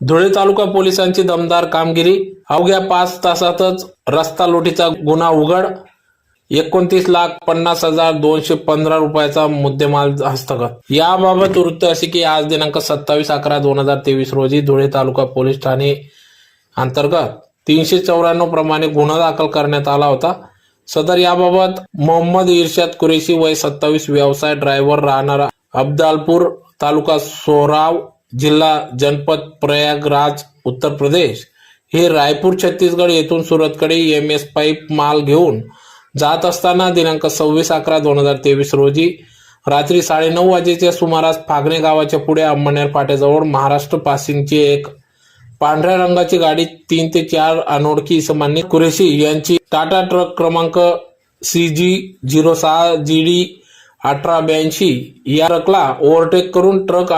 धुळे तालुका पोलिसांची दमदार कामगिरी। अवघ्या 5 तासातच रस्ता लुटीचा गुन्हा उघड। 29,50,215 रुपयाचा मुद्देमाल हस्तगत। याबाबत वृत्त असे की आज दिनांक 27/11/2023 रोजी धुळे तालुका पोलीस ठाणे अंतर्गत 394 प्रमाणे गुन्हा दाखल करण्यात आला होता। सदर याबाबत मोहम्मद इर्शाद कुरेशी वय 27 व्यवसाय ड्रायव्हर राहणारा अब्दालपूर तालुका सोराव जिल्हा जनपद प्रयागराज उत्तर प्रदेश हे रायपूर छत्तीसगड येथून सुरतकडे MS पाईप माल घेऊन जात असताना दिनांक 26/11/2023 रोजी रात्री 9:30 वाजेच्या सुमारास फागणे गावाच्या पुढे अंमनेर फाट्याजवळ महाराष्ट्र पासिंगची एक पांढऱ्या रंगाची गाडी 3 ते 4 अनोळखी इसमांनी कुरेशी यांची टाटा ट्रक क्रमांक CG 06 GD 1882 या ट्रकला ओव्हरटेक करून ट्रक